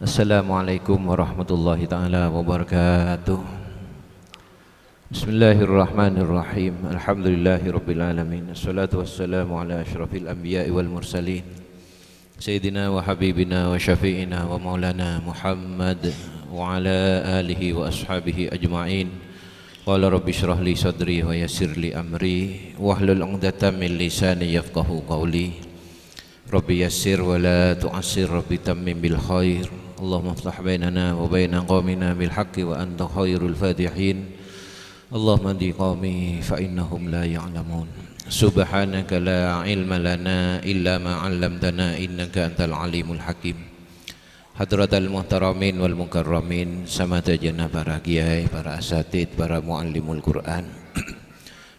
Assalamualaikum warahmatullahi taala wabarakatuh. Bismillahirrahmanirrahim. Alhamdulillahirabbil alamin. Assalatu wassalamu ala asyrafil anbiya'i wal mursalin. Sayyidina wa habibina wa syafi'ina wa maulana Muhammad wa ala alihi wa ashabihi ajma'in. Qala rabbi shrah li sadri wa yassir li amri wahlul 'uqdatam min lisani yafqahu qawli. Rabbi yassir wa la tu'assir, rabbi tammim bil khair. Allahumma iftah bainana wa baina qaumina bil haqqi wa anta khairul fatihin. Allahumma hdi qaumi fa innahum la ya'lamun. Subhanaka la ilma lana illa ma 'allamtana innaka antal alimul hakim. Hadratal muhtaramin wal mukarramin, samata jana para kiai, para asatid, para muallimul Quran,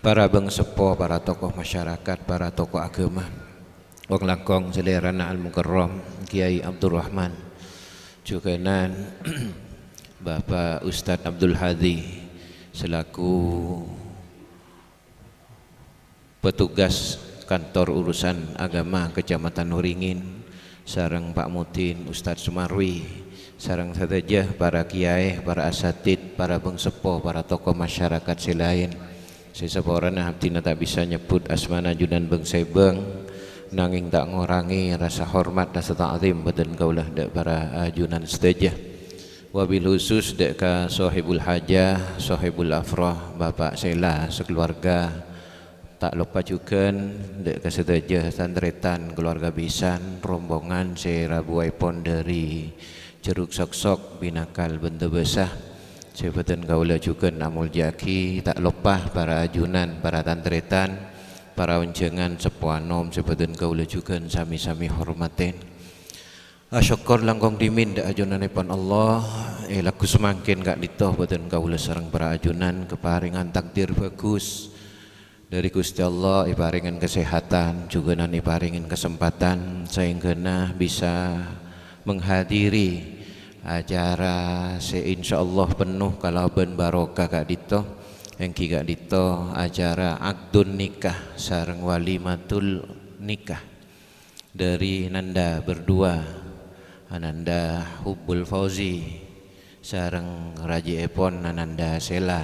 para bangsepo, para tokoh masyarakat, para tokoh agama, wong langkong selerana al mukarram Kiai Abdurrahman Jukenan Bapak Ustadz Abdul Hadi selaku petugas kantor urusan agama Kecamatan Huringin, sareng Pak Mutin, Ustadz Sumarwi, sareng saja para kiai, para asatid, para bangsepo, para tokoh masyarakat selain. Seseorang abdina tak bisa nyebut asmana junan bengsebeng, nanging tak ngorangi rasa hormat rasa ta'zim badan kaulah dek para ajunan setajah. Wabil khusus dek ka sahibul hajah, sahibul afrah, Bapak Sela sekeluarga. Tak lupa juga dek ka setajah santretan keluarga Bisan, rombongan serabuai pon dari Jeruk Sok-Sok Binakal Benda Besah. Sebatan kaulah juga namul jaki, tak lupa para ajunan, para tantretan, para unjengan sepuanom sebadan kaula juga sami-sami hormatin. Syukur langkong dimin da ajunanipun Allah, laku semakin gak ditoh badan kaula sareng para ajunan keparingan takdir bagus dari Gusti Allah, iparingan kesehatan juga nan iparingan kesempatan sehingga bisa menghadiri acara seinsyaallah penuh kalaban barokah gak ditoh. Engki gak dito acara akdun nikah sareng walimatul nikah dari Nanda berdua, Ananda Hubbul Fauzi sareng Raji Epon Ananda Sela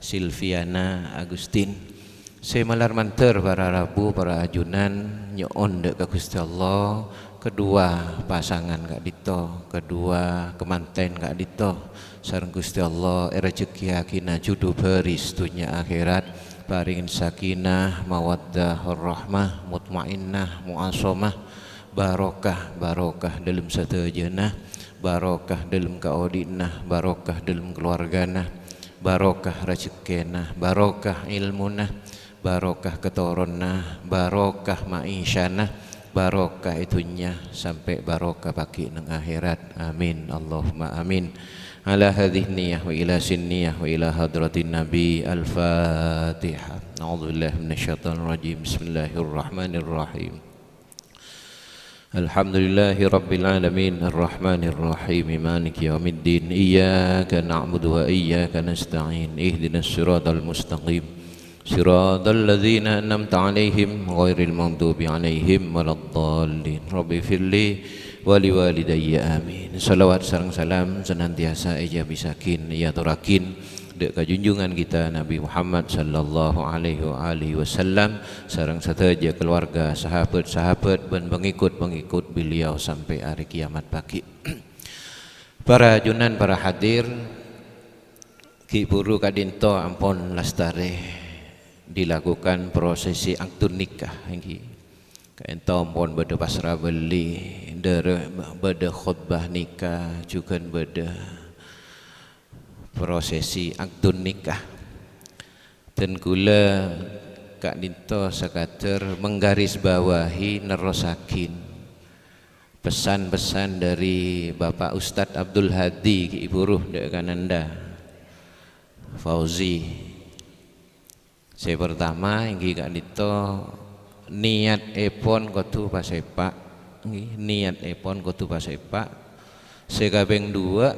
Silviana Agustin. Saya malar manter para rabu, para ajunan nyoon dek ke Gusti Allah, kedua pasangan gak dito, kedua kemanten gak dito, sareng Gusti Allah rezeki akina judu beris dunya akhirat, paringin sakinah mawaddah rahmah mutmainnah muasomah, barokah barokah dalam satajana, barokah dalam kaodinah, barokah dalam keluargana, barokah rezekina, barokah ilmuna, barokah keturunna, barokah maisyana, barokah itunya sampai barokah baki nang akhirat. Amin Allahumma amin. Ala hadhihi niyyah wa ila sinniyah wa ila hadratin nabi. Al-Fatihah. A'udzubillahi minasyaitonir rajim. Bismillahirrahmanirrahim. Alhamdulillahi rabbil alamin arrahmanir rahim maliki yaumiddin iyyaka na'budu wa iyyaka nasta'in ihdinas siratal mustaqim siratal ladzina an'amta 'alaihim ghairil maghdubi 'alaihim waladdallin. Rabbi firli wali walidayya amin. Salawat sareng salam senantiasa eja bisakin ya turakin dek kajunjungan kita Nabi Muhammad sallallahu alaihi wasallam sareng sateja keluarga, sahabat-sahabat dan pengikut-pengikut beliau sampai hari kiamat pagi. Para ajunan, para hadir, Ki Buru Kadinto ampun lastare dilakukan prosesi akdun nikah iki. Kaento ampun beda pasrah beli, beda khutbah nikah, juga beda prosesi akdun nikah. Dan kula Kak Dinto sekater menggarisbawahi nerosakin pesan-pesan dari Bapak Ustadz Abdul Hadi Ki Buruh dek Kananda Fauzi. Saya pertama ingin Kak Dinto niat epon kotu pasepak, niat epon kotu pasepak. Sekabeng dua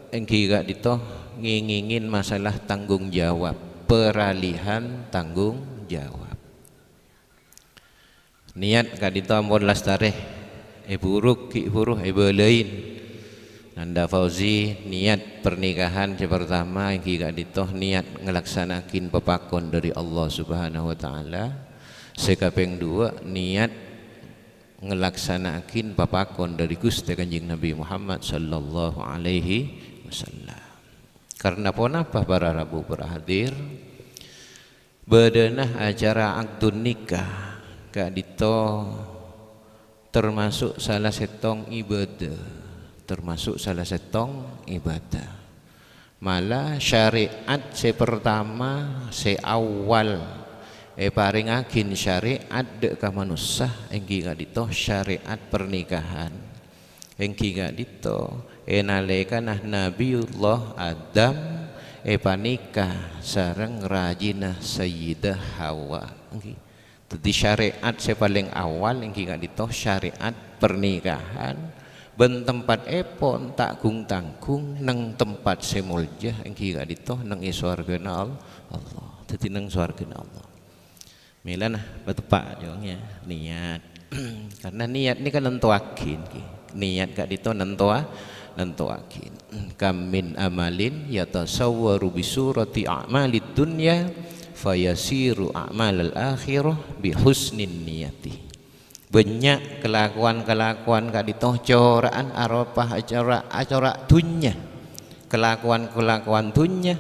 engki Kak Dito ngingin masalah tanggung jawab, peralihan tanggung jawab. Niat Kak Dito ampun lastare buruk Ki buruh belein Nanda Fauzi niat pernikahan yang pertama yang gak ditoh niat ngelaksanakin pepakon dari Allah Subhanahu wa taala. Sekapeng dua niat ngelaksanakin papakon dari Gusti Kanjeng Nabi Muhammad sallallahu alaihi wasallam. Karena pun apa para rabu berhadir bedenah acara akdun nikah gak dito termasuk salah setong ibadah, termasuk salah setong ibadah. Malah syariat pertama awal paringakin syariat dek ka manusia engki gak dito syariat pernikahan engki gak dito nalekanah Nabiullah Adam panikah sareng rajinah Sayyidah Hawa engki. Jadi syariat paling awal engki gak dito syariat pernikahan ben tempat epon takgung tanggung nang tempat semuljah engki gak dito nang swargana Allah. Dadi nang swargana Allah. Milan betepak jongnya niat. Karena niat ini kan nentuakin niat gak dito nentuakin. Kam min amalin yatasawwaru bi surati a'malid dunya fayasiru a'malal akhirah bi husnin niyati. Banyak kelakuan-kelakuan gak dito coraan arafah acara dunya, kelakuan-kelakuan dunya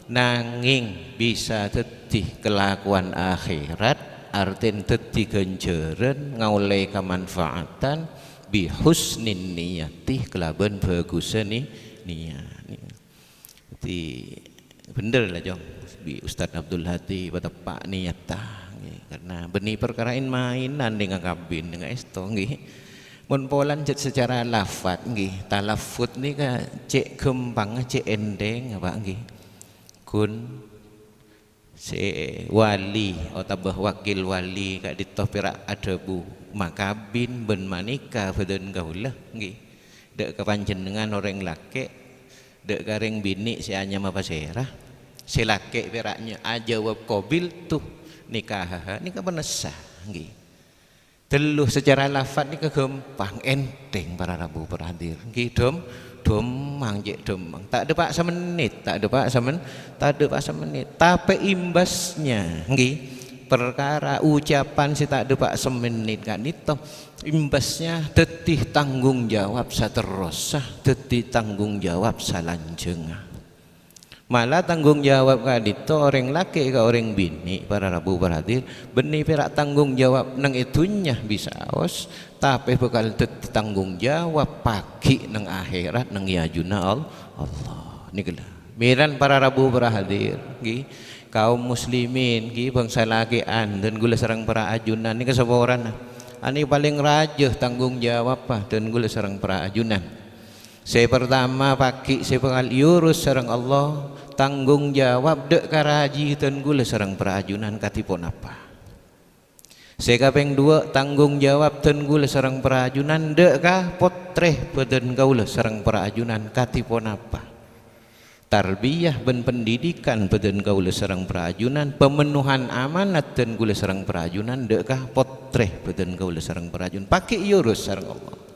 nanging bisa tetih kelakuan akhirat artin tetih ganjaran ngaulai kemanfaatan bi husnin niyati kelaban bagusan niat. Jadi bener lah jong bi Ustadz Abdul Hadi batepak niat tah karena benih perkarain mainan dengan kabin dengan esto nggih mun polan secara lafat nggih talafut nih ka cek gempang cek endeng apa nggih kun si wali atau wakil wali kak ditopirak ada bu makabin ben manika badan gaulah nggih dek kepanjenengan orang laki dek garing bini si anyam apa serah si laki peraknya ajawab kobil tuh nikah nikah benesah nggih teluh secara lafaz nikah gampang enteng para rabu berhadir nggih domang jek domang tak ada pak semenit tapi imbasnya nggih perkara ucapan si tak ada pak semenit kan itu imbasnya tetih tanggung jawab saterusah tetih tanggung jawab salanjengah. Malah tanggung jawab kadito orang laki ke orang bini para rabu berhadir benih perak tanggung jawab nang itunya bisa os tapi bakal tanggung jawab pagi nang akhirat nang yajuna Allah ini gila miran para rabu berhadir gi kaum muslimin gi bangsa lakian dan gula sarang para ajunan ini kesabaran ani paling rajah tanggung jawab dan gula sarang para ajunan. Saya pertama pagi saya bakal yurus sareng Allah tanggung jawab dek karaji dan gula sareng perajunan katipun apa. Saya kapeng dua tanggung jawab dan gula sareng perajunan dek ka potreh badan gaula sareng perajunan katipun apa. Tarbiyah ben pendidikan badan gaula sareng perajunan pemenuhan amanat dan gula sareng perajunan dek ka potreh badan gaula sareng perajunan pakai yurus sareng Allah.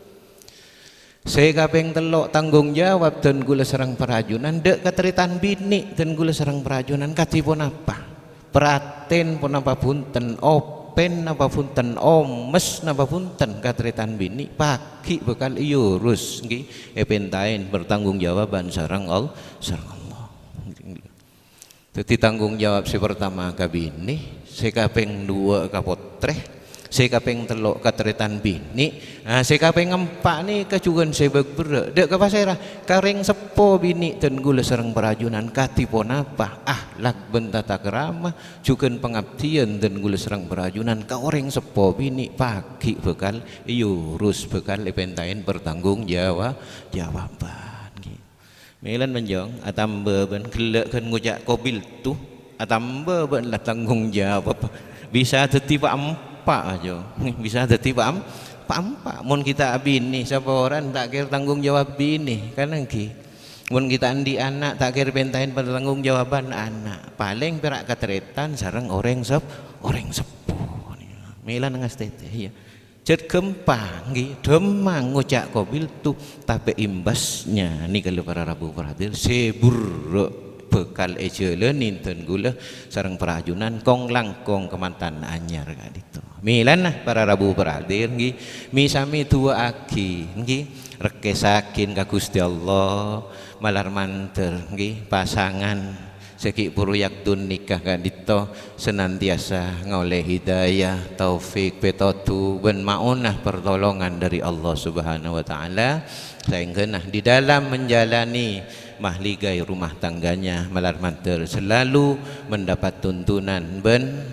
Saya kapeng telok tanggung jawab dan gula serang perajunan dek keteritan bini dan gula serang perajunan katipun apa peraten pun apa punten open apa punten omes apa punten keteritan bini pagi bekal iurus nggih pentain bertanggung jawaban sarang Allah. Jadi tanggung jawab si pertama ka bini si kapeng dua ka potreh saya kapeng telok kateritan bini saya kapeng empat nih kecugan saya berbera dek ke pasirah kareng sepo bini dan gula serang perajunan katipun apa lak bentata kerama juga pengabdian dan gula serang perajunan ka orang sepo bini pagi bekal yurus bekal pentain bertanggung jawaban melan menjong atamba ben gelak kan ngujak kobil tuh atamba ben lah tanggung jawab bisa tertiba pak aja bisa jadi paham pak mun kita bini siapa orang tak kira tanggung jawab bini kan nangki mun kita andi anak tak kira pentain bertanggung jawaban anak paling perak keteritan sareng orang sepuh milan ngas teteh ya Cet gempa nggih demang ngucak qabil tuh tapi imbasnya nih kalau para rabu perhadir sebur bekal ejele ninten gula sareng perajunan kong langkong kemantan anyar kan itu milan nah para rabu perhadir nggih misami tua aki nggih rekesakin ka Gusti Allah malar manter nggih pasangan seki puruyak dun nikah kan dito senantiasa ngoleh hidayah taufik petotu ben maunah pertolongan dari Allah Subhanahu wa taala sehingga nah di dalam menjalani mahligai rumah tangganya malar manter selalu mendapat tuntunan ben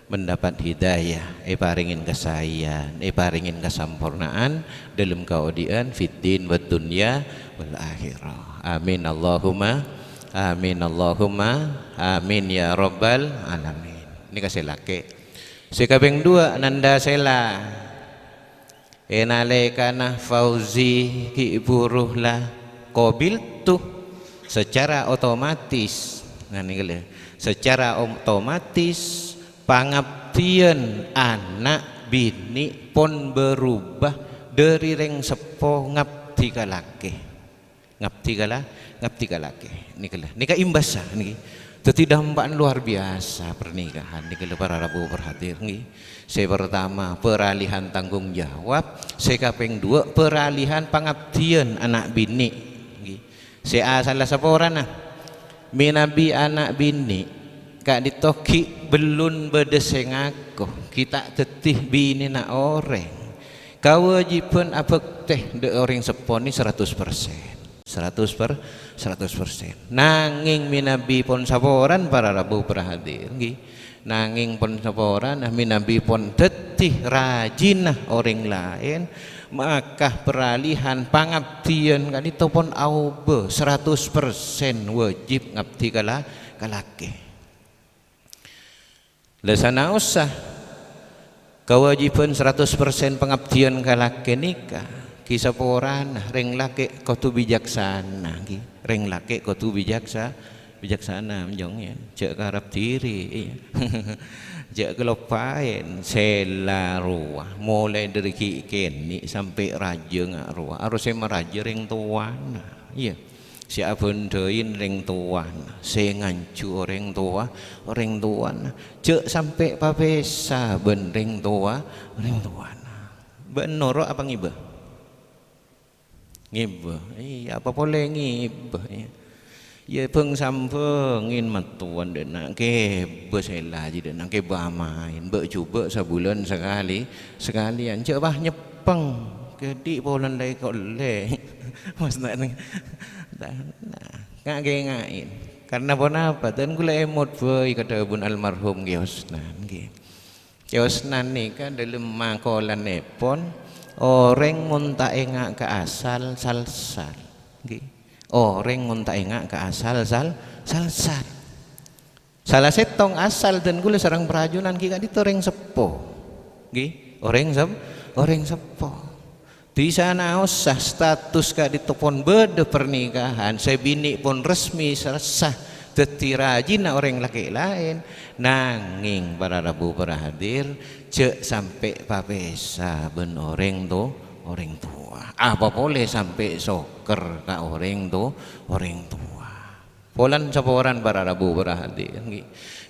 mendapat hidayah paringin kesayan paringin kesampurnaan dalam kaodian fiddin wa dunya wal akhirah amin Allahumma amin Allahumma amin ya rabbal alamin. Ini kasih laki sekabeng dua nanda sela enale kana fauzi ki buruhlah qabil tuh secara otomatis nah ini secara otomatis pangabdian anak bini pun berubah dari reng sepo ngabdi kalake nikah imbas niki dadi dampakan luar biasa pernikahan niki para rabu perhadir nggih saya pertama peralihan tanggung jawab saya kaping dua peralihan pangabdian anak bini nggih saya salah saporan nah minabi anak bini kak ditoki belum bedeseng aku kita tetih bini na oreng kewajiban abek teh de orang seponi 100% 100% nanging minabi pon saporan para rabu perhadir nggih nanging pon saporan minabi pon tetih rajinah orang lain maka peralihan pangabdian kan itu pon aube 100% wajib ngabdi kalake lesana usah kewajiban 100% pengabdian kalake nikah kisah poran reng laki kudu bijaksana reng laki kudu bijaksana menjong ya cek karap diri cek kelopain sela ruah mulai dari kini sampai raja ngak ruah harusnya meraja reng tuan iya siapa ndoin reng tuan saya ngancu orang tuan cek sampai papesa ben reng tuan ben norok apa ngibah ngibah iya apa boleh ngibah ya peng sampengin matuan dan nak ke bersela jadi nak ke bamain bercuba sebulan sekalian coba nyepeng kedik polan lagi kau le maksudnya nggak ngain karena pun apa dan gula emot boy kata bun almarhum Giosnan Giosnan ni kan dalam makolan nepon orang munta engak ke asal salsal orang munta engak ke asal salsal salah setong asal dan gula sarang perajunan kita itu orang sepo orang sepo di sana usah status kak ditopon beda pernikahan saya bini pun resmi sah teti rajin orang laki lain nanging para rabu perhadir cek sampai papesa ben orang tua apa boleh sampai soker ka orang tua polan saporan para rabu perhadir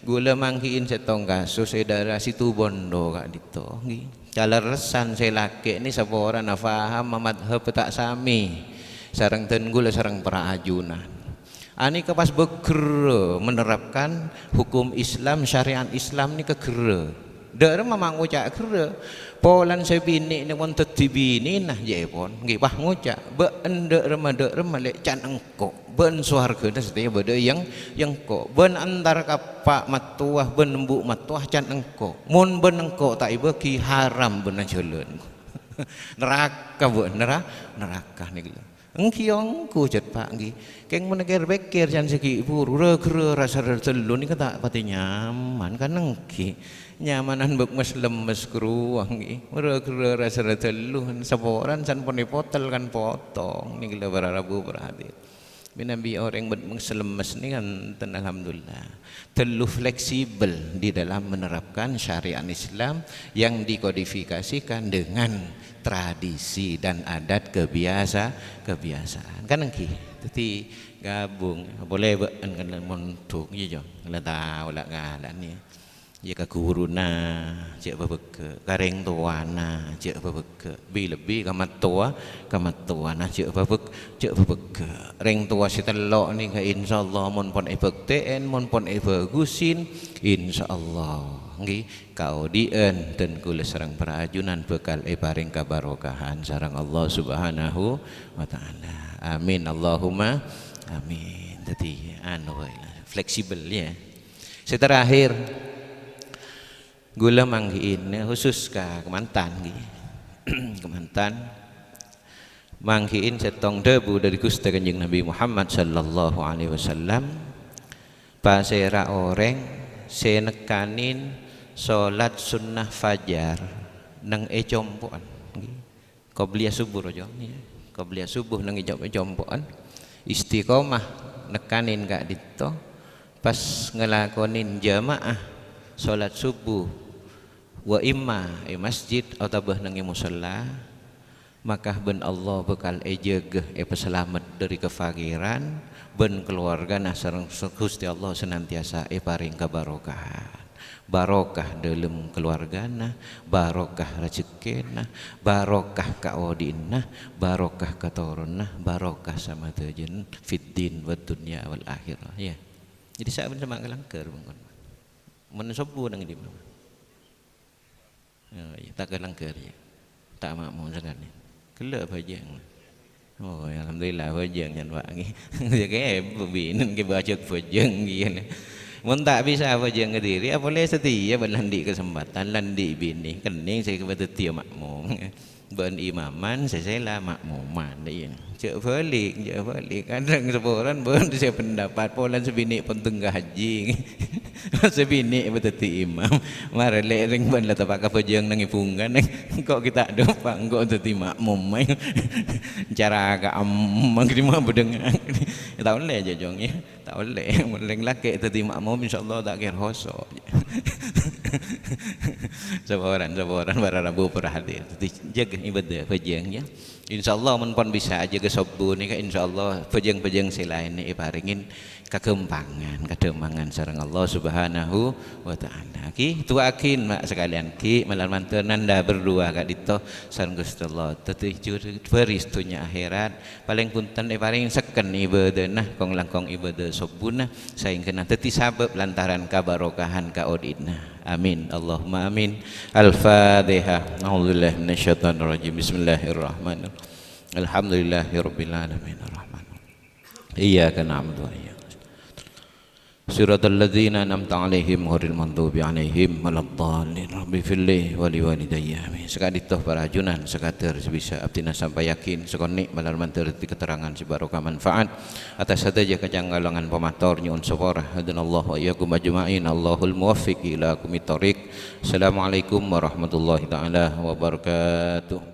gula mangkiin setong kasus daerah situ bondo kak dito caleresan saya laki ini saporan faham madhab tak sami sarang ten gula sarang perajunan ani kepas beger menerapkan hukum Islam syariat Islam ni kegera dere memang ngucak gera polan sebini ni pon teti bini nah je pon nggih bah ngucak be endek rema lek can engko ben swarga dah setia beda yang kok ben antar kapak matuah ben embuk matuah can engko mun ben engko tak ibe ki haram ben jalan neraka bu neraka ni engkiongku jet pak nggih keng menekir bekir jan segi buru regre rasa telu ni kata pati nyaman kan engki nyamanan bek mes lemes kruang nggih regre rasa telu saporan san poni potel kan potong ni gila bara rabu berhadir Nabi orang selemas ni kan alhamdulillah terlalu fleksibel di dalam menerapkan syariat Islam yang dikodifikasikan dengan tradisi dan adat kebiasaan kan engki jadi gabung boleh kan montuk je lah tahu lah ngalan ni ya ka guruna cek babeke kareng tuana cek babeke bi lebih kamat tua nah cek babeke reng tua si telok ni ka insyaallah mun pon ebekten mun pon ebegusin insyaallah nggih kaudieun ten kula sareng para ajunan bekal paring kabarokahan sareng Allah Subhanahu wa taala amin Allahumma amin jadi anu fleksibel ya terakhir gula manggiin khusus ka Kemantan Kemantan manggiin setong debu dari Gusti Kanjeng Nabi Muhammad sallallahu alaihi wasallam pasera orang senekanin salat sunnah fajar nang ejompoan qobliyah subuh aja qobliyah subuh nang ejompoan istiqomah nekanin gak dito pas ngelakonin jamaah salat subuh wa imma masjid atau nang musalla maka ben Allah bekal ejegeh peselamet dari kefakiran ben keluarga sareng Gusti Allah senantiasa paring kabarokahan barokah dalam keluargana barokah rezekina barokah kaodina barokah katorona barokah sama tejen fiddin wa dunya wal akhirah ya jadi saya sama kelangker bang mun sobu nang di tak kelangker ya tak makmum sangat kelak bajang oh alhamdulillah bajang nyan wangi ya ke bebinen ke baca bajang gini mun tak bisa bajang ke diri boleh setia berlandi kesempatan landi bini kening saya kepada setia makmum ben imaman saya lah makmuman dia cek balik kadang sebulan ben saya pendapat polan sebini penting haji sebini beteti imam mare lereng ben la tapak kapejeng nang ipungan kok kita dopang kok teti makmum main cara agak amang mah bedengan tak boleh aja jong ya tak boleh muleng laki teti makmum insyaallah tak kira hosok sabaran bara rabu perhati jaga ibadah pejeng ya insyaallah mun pon bisa jaga subuh ni ka insyaallah pejeng selain ni paringin kakempangan kademangan sareng Allah Subhanahu wa taala ki tuakin mak sekalian ki malam mantenan dah berdua kak dito sareng Gusti Allah tetujur peristunya akhirat paling punten paring seken ibadahna kong langkong ibadah subuhna saengkeuna teti sabab lantaran kabarokahan kaodina amin Allahumma amin al-fatihah a'udzubillahi minasyaitonir rajim bismillahirrahmanirrahim alhamdulillahirabbil alamin arrahman iyyaka na'budu wa iyyaka Siratal ladzina an'amta 'alaihim ghairil maghdubi 'alaihim waladdallin rabbi filli wa liwalidayya amin sakaditoh para ajunan sekater bisa abdina sampai yakin sekonik malar mantir di keterangan si barokah manfaat atas sadaya kejanggalangan pemator nyuwun sawarah hadanallahu wa iyyakum ajma'in Allahul muwaffiq ila aqwamit thoriq assalamualaikum warahmatullahi taala wabarakatuh.